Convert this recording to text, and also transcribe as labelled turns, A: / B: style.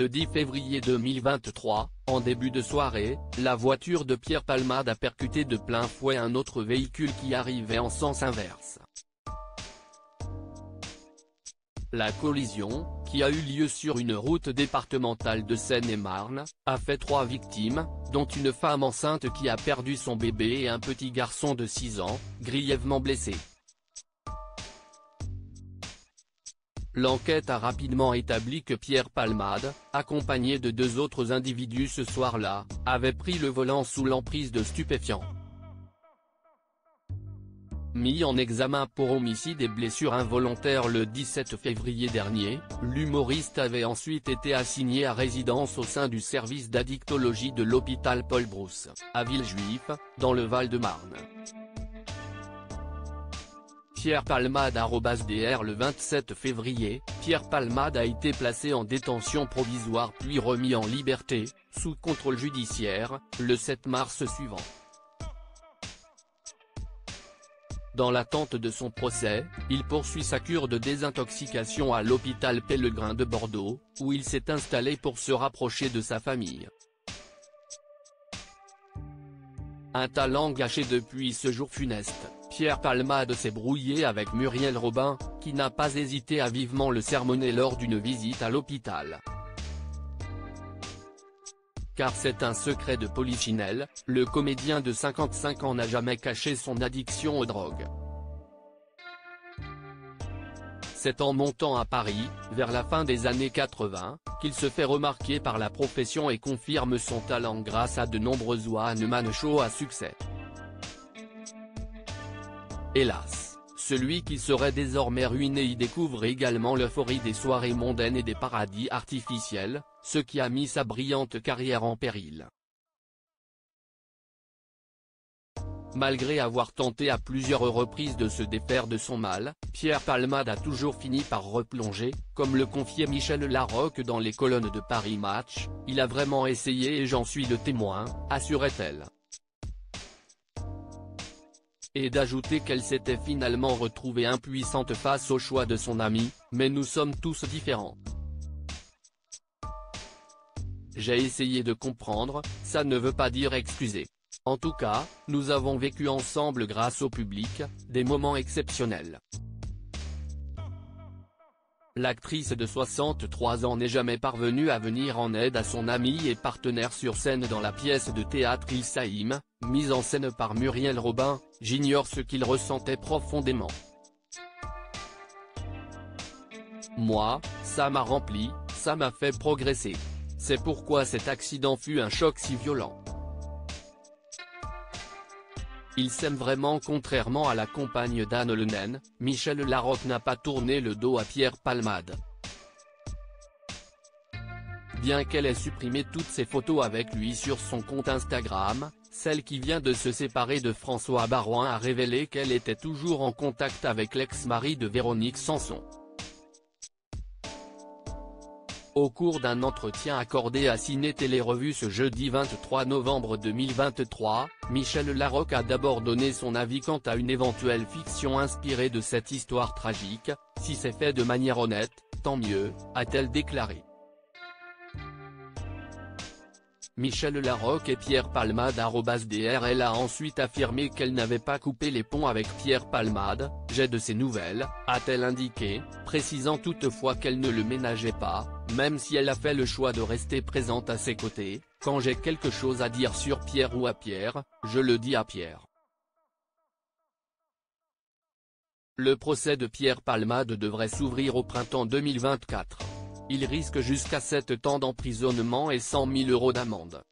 A: Le 10 février 2023, en début de soirée, la voiture de Pierre Palmade a percuté de plein fouet un autre véhicule qui arrivait en sens inverse. La collision, qui a eu lieu sur une route départementale de Seine-et-Marne, a fait 3 victimes, dont une femme enceinte qui a perdu son bébé et un petit garçon de 6 ans, grièvement blessé. L'enquête a rapidement établi que Pierre Palmade, accompagné de 2 autres individus ce soir-là, avait pris le volant sous l'emprise de stupéfiants. Mis en examen pour homicide et blessure involontaire le 17 février dernier, l'humoriste avait ensuite été assigné à résidence au sein du service d'addictologie de l'hôpital Paul Brousse, à Villejuif, dans le Val-de-Marne. Pierre Palmade @dr Le 27 février, Pierre Palmade a été placé en détention provisoire puis remis en liberté, sous contrôle judiciaire, le 7 mars suivant. Dans l'attente de son procès, il poursuit sa cure de désintoxication à l'hôpital Pellegrin de Bordeaux, où il s'est installé pour se rapprocher de sa famille. Un talent gâché depuis ce jour funeste, Pierre Palmade s'est brouillé avec Muriel Robin, qui n'a pas hésité à vivement le sermonner lors d'une visite à l'hôpital. Car c'est un secret de Polichinelle, le comédien de 55 ans n'a jamais caché son addiction aux drogues. C'est en montant à Paris, vers la fin des années 80, qu'il se fait remarquer par la profession et confirme son talent grâce à de nombreux one-man shows à succès. Hélas, celui qui serait désormais ruiné y découvre également l'euphorie des soirées mondaines et des paradis artificiels, ce qui a mis sa brillante carrière en péril. Malgré avoir tenté à plusieurs reprises de se défaire de son mal, Pierre Palmade a toujours fini par replonger, comme le confiait Michel Larocque dans les colonnes de Paris Match, « Il a vraiment essayé et j'en suis le témoin », assurait-elle. Et d'ajouter qu'elle s'était finalement retrouvée impuissante face au choix de son ami, « Mais nous sommes tous différents. J'ai essayé de comprendre, ça ne veut pas dire excuser. En tout cas, nous avons vécu ensemble grâce au public, des moments exceptionnels. » L'actrice de 63 ans n'est jamais parvenue à venir en aide à son ami et partenaire sur scène dans la pièce de théâtre Il Saïm, mise en scène par Muriel Robin. « J'ignore ce qu'il ressentait profondément. Moi, ça m'a rempli, ça m'a fait progresser. C'est pourquoi cet accident fut un choc si violent. Ils s'aiment vraiment. » Contrairement à la compagne d'Anne Le Naine, Michel Larocque n'a pas tourné le dos à Pierre Palmade. Bien qu'elle ait supprimé toutes ses photos avec lui sur son compte Instagram, celle qui vient de se séparer de François Baroin a révélé qu'elle était toujours en contact avec l'ex-mari de Véronique Sanson. Au cours d'un entretien accordé à Ciné Télé Revue ce jeudi 23 novembre 2023, Michel Larocque a d'abord donné son avis quant à une éventuelle fiction inspirée de cette histoire tragique. « Si c'est fait de manière honnête, tant mieux », a-t-elle déclaré. Michel Larocque et Pierre Palmade @dr Elle a ensuite affirmé qu'elle n'avait pas coupé les ponts avec Pierre Palmade. « J'ai de ses nouvelles », a-t-elle indiqué, précisant toutefois qu'elle ne le ménageait pas, même si elle a fait le choix de rester présente à ses côtés. « Quand j'ai quelque chose à dire sur Pierre ou à Pierre, je le dis à Pierre. » Le procès de Pierre Palmade devrait s'ouvrir au printemps 2024. Il risque jusqu'à 7 ans d'emprisonnement et 100 000 € d'amende.